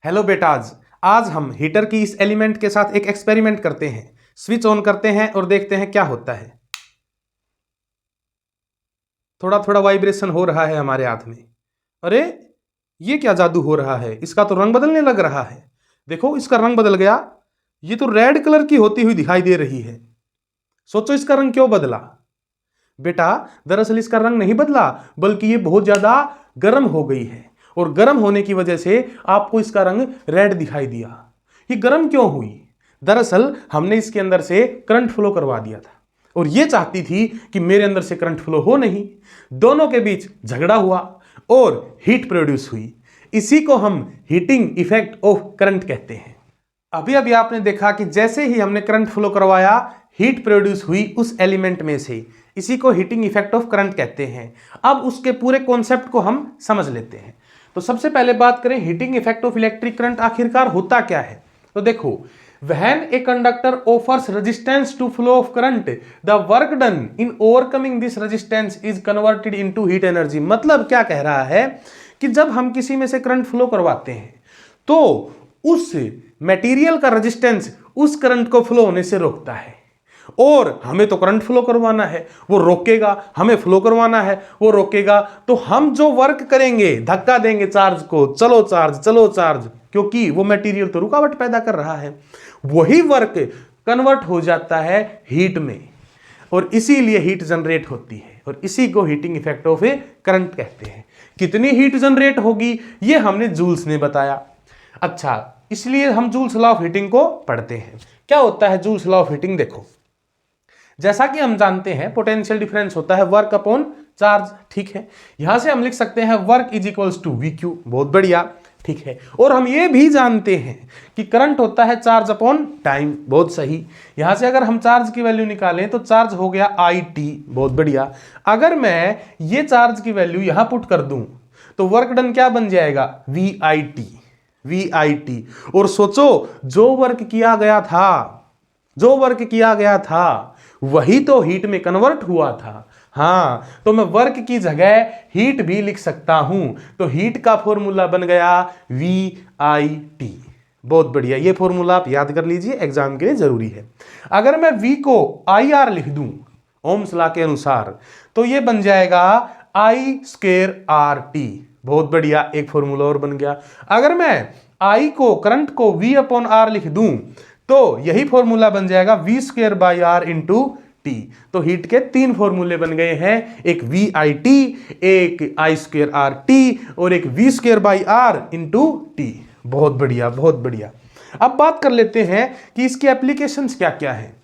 Hello बेटाज, आज हम heater की इस एलिमेंट के साथ एक एक्सपेरिमेंट करते हैं। स्विच ऑन करते हैं और देखते हैं क्या होता है। थोड़ा थोड़ा वाइब्रेशन हो रहा है हमारे हाथ में। अरे ये क्या जादू हो रहा है, इसका तो रंग बदलने लग रहा है। देखो इसका रंग बदल गया। ये तो रेड कलर की होती हुई दिखाई दे रही है। सोचो इसका रंग क्यों बदला। बेटा दरअसल इसका रंग नहीं बदला, बल्कि ये बहुत ज्यादा गर्म हो गई है और गर्म होने की वजह से आपको इसका रंग रेड दिखाई दिया। ये गर्म क्यों हुई? दरअसल हमने इसके अंदर से करंट फ्लो करवा दिया था और ये चाहती थी कि मेरे अंदर से करंट फ्लो हो नहीं। दोनों के बीच झगड़ा हुआ और हीट प्रोड्यूस हुई। इसी को हम हीटिंग इफेक्ट ऑफ करंट कहते हैं। अभी अभी आपने देखा कि जैसे ही हमने करंट फ्लो करवाया, हीट प्रोड्यूस हुई उस एलिमेंट में से। इसी को हीटिंग इफेक्ट ऑफ करंट कहते हैं। अब उसके पूरे कॉन्सेप्ट को हम समझ लेते हैं। तो सबसे पहले बात करें heating effect of electric current आखिरकार होता क्या है। तो देखो, when a conductor offers resistance to flow of current, the work done in overcoming this resistance is converted into heat energy। मतलब क्या कह रहा है कि जब हम किसी में से करंट फ्लो करवाते हैं तो उस मटेरियल का रेजिस्टेंस उस करंट को फ्लो होने से रोकता है। और हमें तो करंट फ्लो करवाना है, वो रोकेगा। हमें फ्लो करवाना है, वो रोकेगा। तो हम जो वर्क करेंगे, धक्का देंगे चार्ज को, चलो चार्ज चलो चार्ज, क्योंकि वो मटेरियल तो रुकावट पैदा कर रहा है। वही वर्क कन्वर्ट हो जाता है हीट में और इसीलिए हीट जनरेट होती है और इसी को heating effect of A current कहते हैं। कितनी हीट जनरेट होगी ये हमने जूल्स ने बताया। अच्छा, इसलिए हम जूल्स लॉ ऑफ हीटिंग को पढ़ते हैं। क्या होता है जूल्स लॉ ऑफ हीटिंग? देखो, जैसा कि हम जानते हैं पोटेंशियल डिफरेंस होता है वर्क अपॉन चार्ज। ठीक है, यहां से हम लिख सकते हैं work is equals to V Q. बहुत बढ़िया, ठीक है। और हम ये भी जानते हैं कि करंट होता है चार्ज अपॉन टाइम। बहुत सही। यहां से अगर हम चार्ज की वैल्यू निकालें तो चार्ज हो गया आई टी। बहुत बढ़िया। अगर मैं ये चार्ज की वैल्यू यहां पुट कर दूं तो वर्क डन क्या बन जाएगा? V I T. V I T. और सोचो, जो वर्क किया गया था वही तो हीट में कन्वर्ट हुआ था। हाँ, तो मैं वर्क की जगह हीट भी लिख सकता हूं। तो हीट का फॉर्मूला बन गया वी आई टी। बहुत बढ़िया, ये फॉर्मूला आप याद कर लीजिए, एग्जाम के लिए जरूरी है। अगर मैं वी को आई आर लिख दूं ओम्स लॉ के अनुसार तो ये बन जाएगा आई स्क्वायर आर टी। बहुत बढ़िया, एक फॉर्मूला और बन गया। अगर मैं आई को, करंट को वी अपॉन आर लिख दूं तो यही फॉर्मूला बन जाएगा V square by R into T. तो हीट के तीन फॉर्मूले बन गए हैं, एक वी आई टी, एक आई स्क्वायर आर टी और एक V square by R into T. बहुत बढ़िया, बहुत बढ़िया। अब बात कर लेते हैं कि इसकी एप्लीकेशंस क्या क्या है।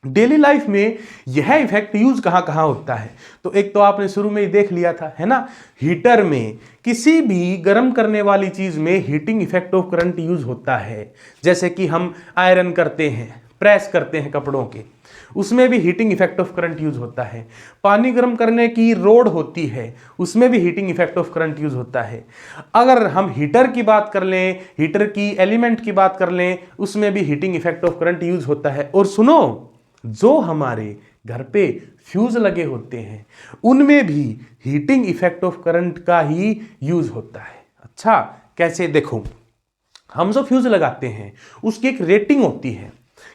डेली लाइफ में यह इफेक्ट यूज कहां कहां होता है। तो एक तो आपने शुरू में ही देख लिया था, है ना, हीटर में। किसी भी गर्म करने वाली चीज में heating effect of current use होता है। जैसे कि हम आयरन करते हैं, प्रेस करते हैं कपड़ों के, उसमें भी heating effect of current use होता है। पानी गर्म करने की रोड होती है, उसमें भी heating effect of current use होता है। अगर हम हीटर की बात कर लें, हीटर की एलिमेंट की बात कर लें, उसमें भी heating effect of current use होता है। और सुनो, जो हमारे घर पे फ्यूज लगे होते हैं उनमें भी हीटिंग इफेक्ट ऑफ करंट का ही यूज होता है। अच्छा, कैसे? देखो, हम जो फ्यूज लगाते हैं उसकी एक रेटिंग होती है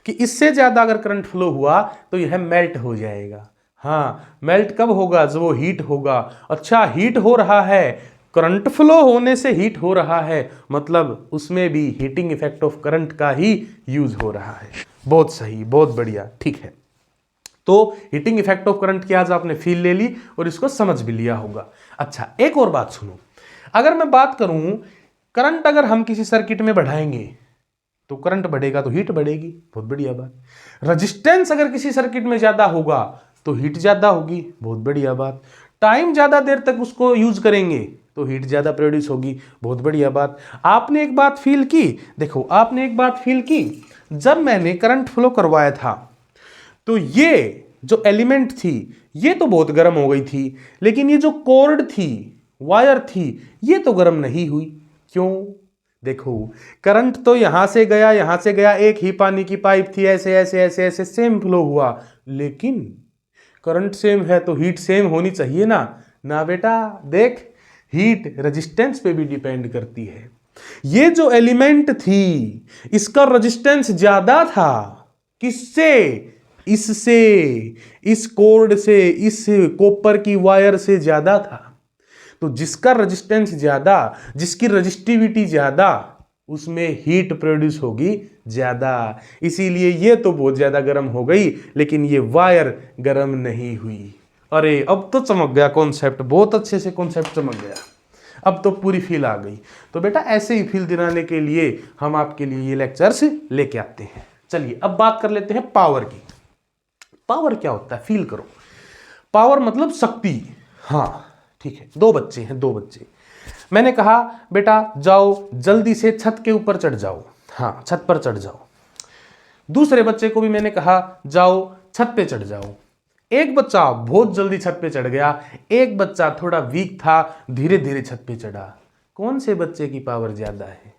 कि इससे ज्यादा अगर करंट फ्लो हुआ तो यह मेल्ट हो जाएगा। हाँ, मेल्ट कब होगा? जब वो हीट होगा। अच्छा, हीट हो रहा है, करंट फ्लो होने से हीट हो रहा है, मतलब उसमें भी हीटिंग इफेक्ट ऑफ करंट का ही यूज हो रहा है। बहुत सही, बहुत बढ़िया, ठीक है। तो हीटिंग इफेक्ट ऑफ करंट की आज आपने फील ले ली और इसको समझ भी लिया होगा। अच्छा, एक और बात सुनो। अगर मैं बात करूं, करंट अगर हम किसी सर्किट में बढ़ाएंगे तो करंट बढ़ेगा तो हीट बढ़ेगी। बहुत बढ़िया बात। रेजिस्टेंस अगर किसी सर्किट में ज्यादा होगा तो हीट ज्यादा होगी। बहुत बढ़िया बात। टाइम ज्यादा देर तक उसको यूज करेंगे तो हीट ज्यादा प्रोड्यूस होगी। बहुत बढ़िया बात। आपने एक बात फील की, देखो आपने एक बात फील की, जब मैंने करंट फ्लो करवाया था तो ये जो एलिमेंट थी ये तो बहुत गर्म हो गई थी, लेकिन ये जो कॉर्ड थी, वायर थी, ये तो गर्म नहीं हुई। क्यों? देखो, करंट तो यहां से गया, एक ही पानी की पाइप थी, ऐसे ऐसे ऐसे ऐसे सेम फ्लो हुआ, लेकिन करंट सेम है तो हीट सेम होनी चाहिए ना। ना बेटा, देख, हीट रेजिस्टेंस पे भी डिपेंड करती है। ये जो एलिमेंट थी इसका रेजिस्टेंस ज्यादा था, किससे? इससे, इस कोर्ड से, इस कॉपर की वायर से ज्यादा था। तो जिसका रेजिस्टेंस ज्यादा, जिसकी रेजिस्टिविटी ज्यादा, उसमें हीट प्रोड्यूस होगी ज्यादा। इसीलिए ये तो बहुत ज्यादा गर्म हो गई, लेकिन ये वायर गर्म नहीं हुई। अरे अब तो चमक गया कॉन्सेप्ट, बहुत अच्छे से कॉन्सेप्ट चमक गया, अब तो पूरी फील आ गई। तो बेटा ऐसे ही फील दिलाने के लिए हम आपके लिए ये लेक्चर्स लेके आते हैं। चलिए अब बात कर लेते हैं पावर की। पावर क्या होता है, फील करो। पावर मतलब शक्ति। हाँ ठीक है, दो बच्चे, मैंने कहा बेटा जाओ जल्दी से छत के ऊपर चढ़ जाओ, हाँ छत पर चढ़ जाओ। दूसरे बच्चे को भी मैंने कहा जाओ छत पे चढ़ जाओ। एक बच्चा बहुत जल्दी छत पे चढ़ गया, एक बच्चा थोड़ा वीक था, धीरे धीरे छत पे चढ़ा। कौन से बच्चे की पावर ज्यादा है?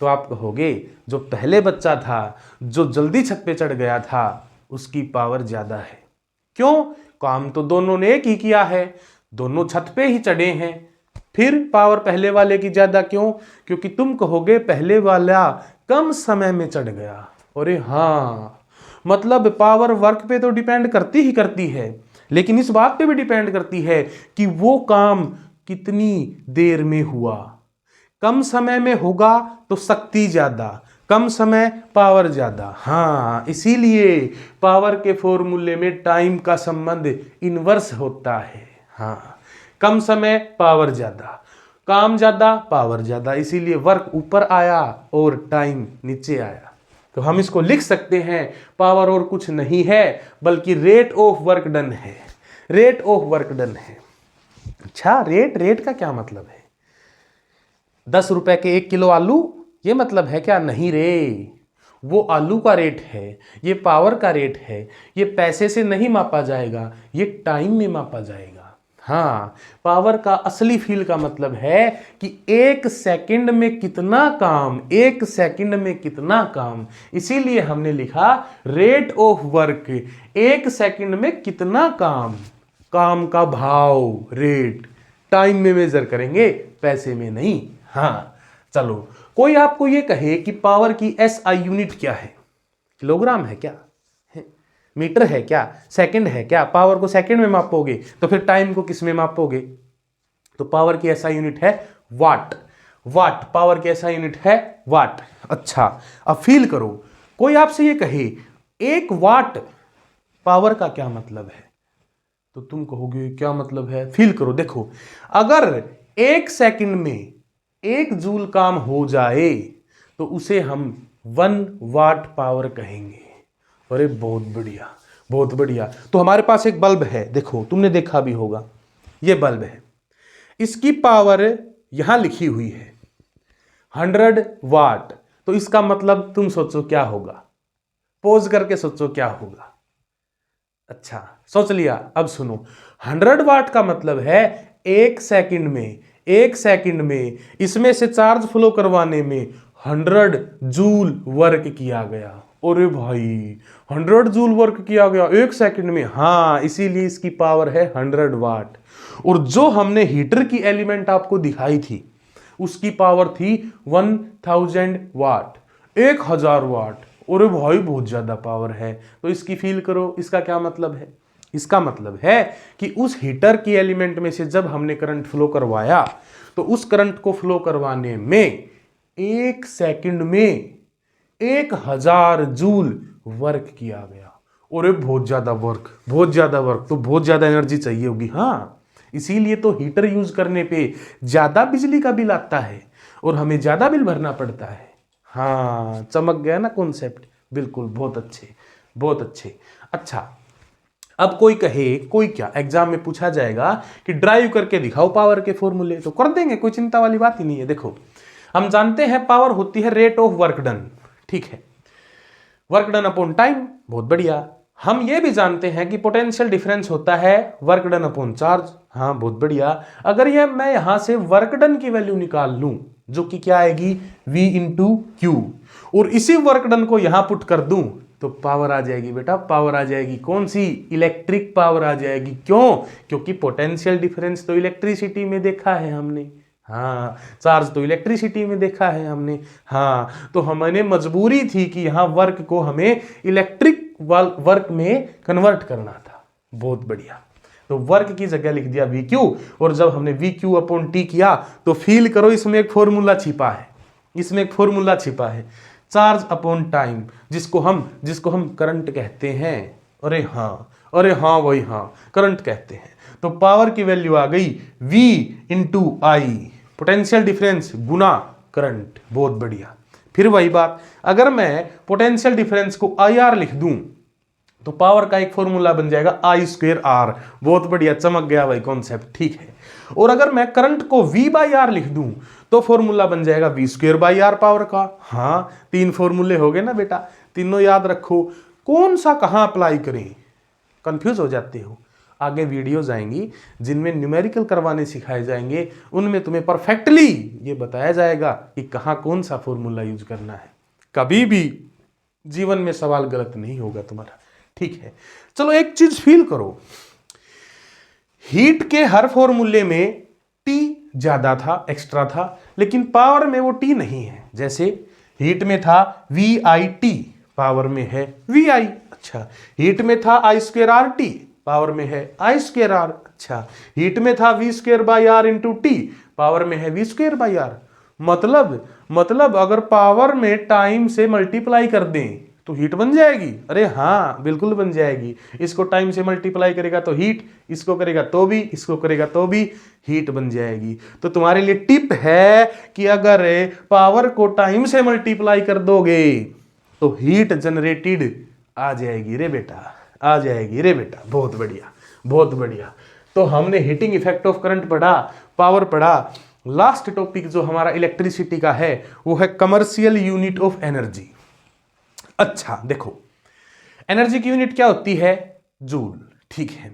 तो आप कहोगे जो पहले बच्चा था, जो जल्दी छत पे चढ़ गया था, उसकी पावर ज्यादा है। क्यों? काम तो दोनों ने एक ही किया है, दोनों छत पे ही चढ़े हैं, फिर पावर पहले वाले की ज्यादा क्यों? क्योंकि तुम कहोगे पहले वाला कम समय में चढ़ गया। अरे हाँ, मतलब पावर वर्क पे तो डिपेंड करती ही करती है, लेकिन इस बात पे भी डिपेंड करती है कि वो काम कितनी देर में हुआ। कम समय में होगा तो शक्ति ज्यादा, कम समय पावर ज्यादा। हाँ, इसीलिए पावर के फॉर्मूले में टाइम का संबंध इनवर्स होता है। हाँ, कम समय पावर ज्यादा, काम ज्यादा पावर ज्यादा, इसीलिए वर्क ऊपर आया और टाइम नीचे आया। तो हम इसको लिख सकते हैं, पावर और कुछ नहीं है बल्कि रेट ऑफ वर्क डन है, रेट ऑफ वर्क डन है। अच्छा, रेट का क्या मतलब है? 10 रुपए के 1 किलो आलू, ये मतलब है क्या? नहीं रे, वो आलू का रेट है, ये पावर का रेट है, ये पैसे से नहीं मापा जाएगा, ये टाइम में मापा जाएगा। हाँ, पावर का असली फील का मतलब है कि 1 सेकंड में कितना काम, 1 सेकंड में कितना काम। इसीलिए हमने लिखा रेट ऑफ वर्क, 1 सेकंड में कितना काम, काम का भाव, रेट, टाइम में मेजर करेंगे, पैसे में नहीं। हाँ चलो, कोई आपको ये कहे कि पावर की एसआई यूनिट क्या है? किलोग्राम है क्या? मीटर है क्या? सेकंड है क्या? पावर को सेकंड में मापोगे तो फिर टाइम को किस में मापोगे? तो पावर की एसआई यूनिट है वाट। वाट पावर की एसआई यूनिट है वाट। अच्छा, अब फील करो, कोई आपसे ये कहे 1 वाट पावर का क्या मतलब है? तो तुम कहोगे क्या मतलब है? फील करो, देखो, अगर 1 सेकंड में 1 जूल काम हो जाए तो उसे हम 1 वाट पावर कहेंगे। अरे बहुत बढ़िया, बहुत बढ़िया। तो हमारे पास एक बल्ब है, देखो तुमने देखा भी होगा, ये बल्ब है, इसकी पावर यहां लिखी हुई है 100 वाट। तो इसका मतलब तुम सोचो क्या होगा? पॉज करके सोचो क्या होगा। अच्छा सोच लिया, अब सुनो, 100 वाट का मतलब है 1 सेकंड में, 1 सेकंड में इसमें से चार्ज फ्लो करवाने में 100 जूल वर्क किया गया। अरे भाई 100 जूल वर्क किया गया 1 सेकंड में। हाँ, इसीलिए इसकी पावर है 100 वाट। और जो हमने हीटर की एलिमेंट आपको दिखाई थी उसकी पावर थी 1000 वाट, 1000 वाट। अरे भाई बहुत ज्यादा पावर है। तो इसकी फील करो, इसका क्या मतलब है? इसका मतलब है कि उस हीटर की एलिमेंट में से जब हमने करंट फ्लो करवाया तो उस करंट को फ्लो करवाने में 1 सेकंड में 1000 जूल वर्क किया गया। और बहुत ज्यादा वर्क, बहुत ज्यादा वर्क, तो बहुत ज्यादा एनर्जी चाहिए होगी। हाँ, इसीलिए तो हीटर यूज करने पे ज्यादा बिजली का बिल आता है और हमें ज्यादा बिल भरना पड़ता है। हाँ, चमक गया ना कॉन्सेप्ट? बिल्कुल, बहुत अच्छे, बहुत अच्छे। अच्छा, अब कोई कहे, कोई क्या एग्जाम में पूछा जाएगा कि ड्राइव करके दिखाओ पावर के फॉर्मूले, तो कर देंगे, कोई चिंता वाली बात ही नहीं है। देखो, हम जानते हैं पावर होती है रेट ऑफ वर्क डन, ठीक है, वर्क डन अपॉन टाइम, बहुत बढ़िया। हम ये भी जानते हैं कि पोटेंशियल डिफरेंस होता है वर्क डन अपॉन चार्ज, हाँ बहुत बढ़िया। अगर ये मैं यहां से वर्क डन की वैल्यू निकाल लूं जो कि क्या आएगी, V इंटू क्यू, और इसी वर्क डन को यहां पुट कर दूं तो पावर आ जाएगी बेटा, पावर आ जाएगी। कौन सी? इलेक्ट्रिक पावर आ जाएगी। क्यों? क्योंकि पोटेंशियल डिफरेंस तो इलेक्ट्रिसिटी में देखा है हमने। हाँ, चार्ज तो इलेक्ट्रिसिटी में देखा है हमने। हाँ, तो हमने मजबूरी थी कि यहाँ वर्क को हमें इलेक्ट्रिक वर्क में कन्वर्ट करना था। बहुत बढ़िया। तो वर्क की जगह लिख दिया वी क्यू, और जब हमने वी क्यू अपॉन टी किया तो फील करो इसमें एक फॉर्मूला छिपा है, इसमें एक फॉर्मूला छिपा है, चार्ज अपॉन टाइम, जिसको हम करंट कहते हैं। अरे हाँ वही, हाँ करंट कहते हैं। तो पावर की वैल्यू आ गई V इंटू आई, पोटेंशियल डिफरेंस गुना करंट। बहुत बढ़िया। फिर वही बात, अगर मैं पोटेंशियल डिफरेंस को IR लिख दूं तो पावर का एक फॉर्मूला बन जाएगा I²R। बहुत बढ़िया, चमक गया भाई कॉन्सेप्ट, ठीक है। और अगर मैं करंट को V/R लिख दूं तो फॉर्मूला बन जाएगा V²/R पावर का। हाँ, 3 फॉर्मूले हो गए ना बेटा, तीनों याद रखो। कौन सा कहां अप्लाई करें, कंफ्यूज हो जाते हो। आगे वीडियोज आएंगी जिनमें न्यूमेरिकल करवाने सिखाए जाएंगे, उनमें तुम्हें परफेक्टली ये बताया जाएगा कि कहां कौन सा फॉर्मूला यूज करना है। कभी भी जीवन में सवाल गलत नहीं होगा तुम्हारा, ठीक है। चलो एक चीज फील करो, हीट के हर फॉर्मूले में टी ज्यादा था, एक्स्ट्रा था, लेकिन पावर में वो टी नहीं है। जैसे हीट में था VIT, पावर में है VI। अच्छा, हीट में था I²RT, पावर में है I²R। अच्छा, हीट में था V²/R इंटू टी, पावर में है V²/R। मतलब अगर पावर में टाइम से मल्टीप्लाई कर दें तो हीट बन जाएगी। अरे हाँ, बिल्कुल बन जाएगी। इसको टाइम से मल्टीप्लाई करेगा तो हीट, इसको करेगा तो भी, इसको करेगा तो भी हीट बन जाएगी। तो तुम्हारे लिए टिप है कि अगर पावर को टाइम से मल्टीप्लाई कर दोगे तो हीट जनरेटेड आ जाएगी रे बेटा, आ जाएगी रे बेटा। बहुत बढ़िया, बहुत बढ़िया। तो हमने हीटिंग इफेक्ट ऑफ करंट पढ़ा, पावर पढ़ा। लास्ट टॉपिक जो हमारा इलेक्ट्रिसिटी का है वो है कमर्शियल यूनिट ऑफ एनर्जी। अच्छा देखो, एनर्जी की यूनिट क्या होती है? जूल, ठीक है।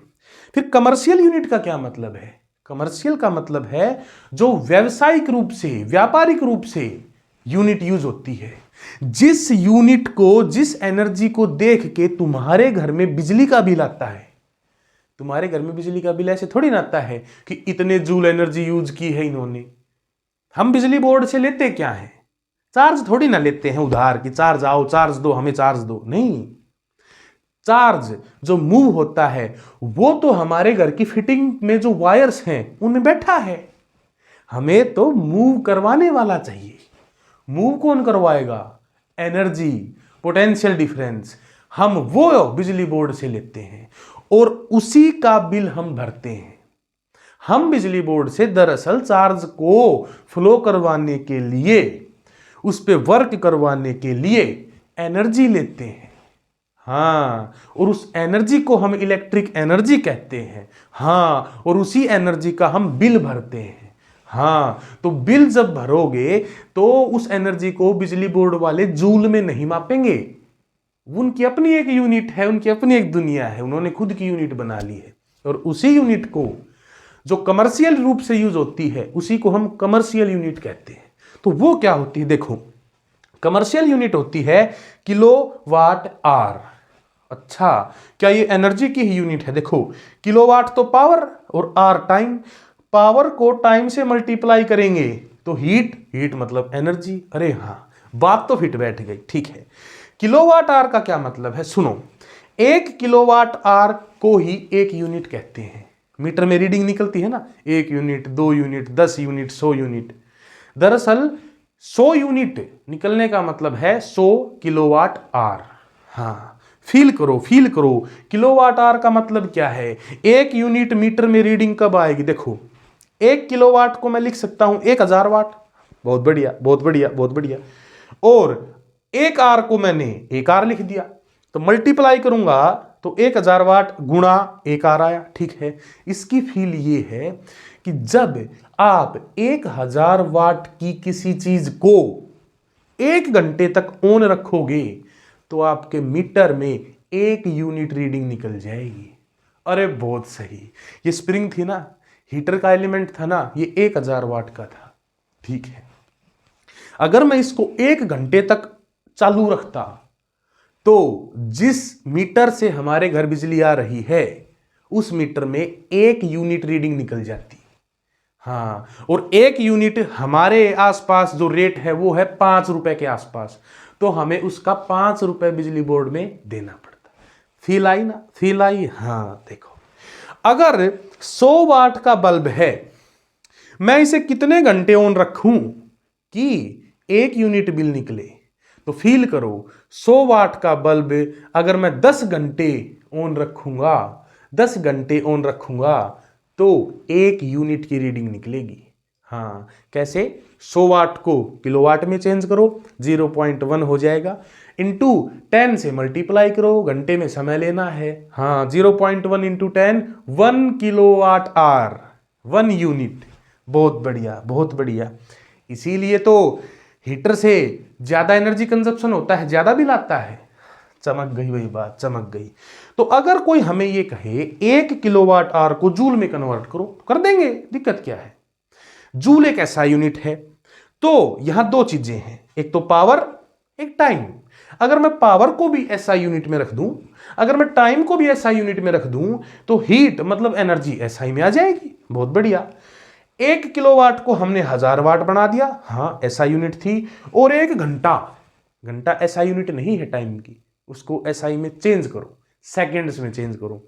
फिर कमर्शियल यूनिट का क्या मतलब है? कमर्शियल का मतलब है जो व्यावसायिक रूप से, व्यापारिक रूप से यूनिट यूज होती है। जिस यूनिट को, जिस एनर्जी को देख के तुम्हारे घर में बिजली का बिल आता है। तुम्हारे घर में बिजली का बिल ऐसे थोड़ी ना आता है कि इतने जूल एनर्जी यूज की है इन्होंने। हम बिजली बोर्ड से लेते क्या है? चार्ज थोड़ी ना लेते हैं उधार की चार्ज आओ, चार्ज दो, हमें चार्ज दो। नहीं, चार्ज जो मूव होता है वो तो हमारे घर की फिटिंग में जो वायर्स हैं उनमें बैठा है। हमें तो मूव करवाने वाला चाहिए। मूव कौन करवाएगा? Energy, potential difference. हम वो बिजली बोर्ड से लेते हैं और उसी का बिल हम भरते हैं। हम बिजली बोर्ड से दरअसल चार्ज को फ्लो करवाने के लिए, उस पे वर्क करवाने के लिए एनर्जी लेते हैं। हाँ, और उस एनर्जी को हम इलेक्ट्रिक एनर्जी कहते हैं। हाँ, और उसी एनर्जी का हम बिल भरते हैं। हाँ, तो बिल जब भरोगे तो उस एनर्जी को बिजली बोर्ड वाले जूल में नहीं मापेंगे। उनकी अपनी एक यूनिट है, उनकी अपनी एक दुनिया है, उन्होंने खुद की यूनिट बना ली है। और उसी यूनिट को जो कमर्शियल रूप से यूज होती है उसी को हम कमर्शियल यूनिट कहते हैं। तो वो क्या होती है? देखो, कमर्शियल यूनिट होती है किलोवाट आवर। अच्छा, क्या ये एनर्जी की ही यूनिट है? देखो, किलोवाट तो पावर और आर टाइम। पावर को टाइम से मल्टीप्लाई करेंगे तो हीट, हीट मतलब एनर्जी। अरे हाँ, बात तो फिट बैठ गई, ठीक है। किलोवाट आवर का क्या मतलब है? सुनो, 1 किलोवाट आवर को ही एक यूनिट कहते हैं। मीटर में रीडिंग निकलती है ना, 1 यूनिट, 2 यूनिट, 10 यूनिट, 100 यूनिट। दरअसल 100 यूनिट निकलने का मतलब है 100 किलोवाट आवर। हाँ, फील करो, फील करो, किलोवाट आवर का मतलब क्या है? 1 यूनिट मीटर में रीडिंग कब आएगी? देखो, 1 किलोवाट को मैं लिख सकता हूं 1000 वाट। बहुत बढ़िया, बहुत बढ़िया, बहुत बढ़िया। और 1 आवर को मैंने 1 आवर लिख दिया, तो मल्टीप्लाई करूंगा तो 1000 वाट गुणा 1 आवर आया, ठीक है। इसकी फील ये है कि जब आप 1000 वाट की किसी चीज को 1 घंटे तक ऑन रखोगे तो आपके मीटर में 1 यूनिट रीडिंग निकल जाएगी। अरे बहुत सही। ये स्प्रिंग थी ना, हीटर का एलिमेंट था ना, ये 1000 वाट का था, ठीक है। अगर मैं इसको 1 घंटे तक चालू रखता तो जिस मीटर से हमारे घर बिजली आ रही है उस मीटर में 1 यूनिट रीडिंग निकल जाती। हाँ, और 1 यूनिट हमारे आसपास जो रेट है वो है 5 रुपए के आसपास, तो हमें उसका 5 रुपए बिजली बोर्ड में देना पड़ता। फील आई ना, फील आई। हाँ देखो, अगर 100 वाट का बल्ब है, मैं इसे कितने घंटे ऑन रखूं कि 1 यूनिट बिल निकले? तो फील करो, 100 वाट का बल्ब अगर मैं 10 घंटे ऑन रखूंगा, 10 घंटे ऑन रखूंगा तो 1 यूनिट की रीडिंग निकलेगी। हाँ, कैसे? 100 वाट को किलोवाट में चेंज करो, 0.1 हो जाएगा, इंटू 10 से मल्टीप्लाई करो, घंटे में समय लेना है। हाँ, 0.1 इंटू 10, 1 किलोवाट आवर, 1 यूनिट। बहुत बढ़िया, बहुत बढ़िया। इसीलिए तो हीटर से ज्यादा एनर्जी कंजप्शन होता है, ज्यादा बिल आता है। चमक गई वही बात, चमक गई। तो अगर कोई हमें ये कहे 1 किलोवाट आवर को जूल में कन्वर्ट करो, कर देंगे, दिक्कत क्या है? जूल एक ऐसा यूनिट है। तो यहां दो चीजें हैं, एक तो पावर, एक टाइम। अगर मैं पावर को भी एसआई यूनिट में रख दूं, अगर मैं टाइम को भी एसआई यूनिट में रख दूं, तो हीट मतलब एनर्जी एसआई में आ जाएगी। बहुत बढ़िया। 1 किलोवाट को हमने 1000 वाट बना दिया, हाँ एसआई यूनिट थी। और 1 घंटा, घंटा एसआई यूनिट नहीं है टाइम की, उसको एसआई में चेंज करो, सेकेंड्स में चेंज करो,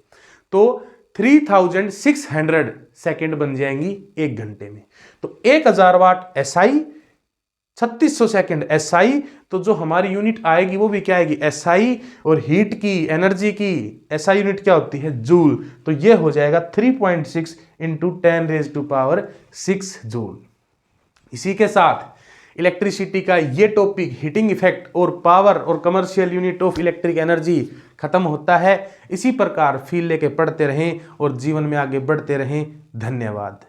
तो 3600 सेकेंड बन जाएंगी 1 घंटे में। तो 1000 वाट एसआई, 3600 सेकेंड एसआई। तो जो हमारी यूनिट आएगी वो भी क्या आएगी? एसआई। और हीट की, एनर्जी की एसआई यूनिट क्या होती है? जूल। तो ये हो जाएगा 3.6 इंटू 10⁻⁶ जूल। इसी के साथ इलेक्ट्रिसिटी का ये टॉपिक, हीटिंग इफेक्ट और पावर और commercial unit of electric energy, खत्म होता है। इसी प्रकार फील लेके पढ़ते रहें और जीवन में आगे बढ़ते रहें। धन्यवाद।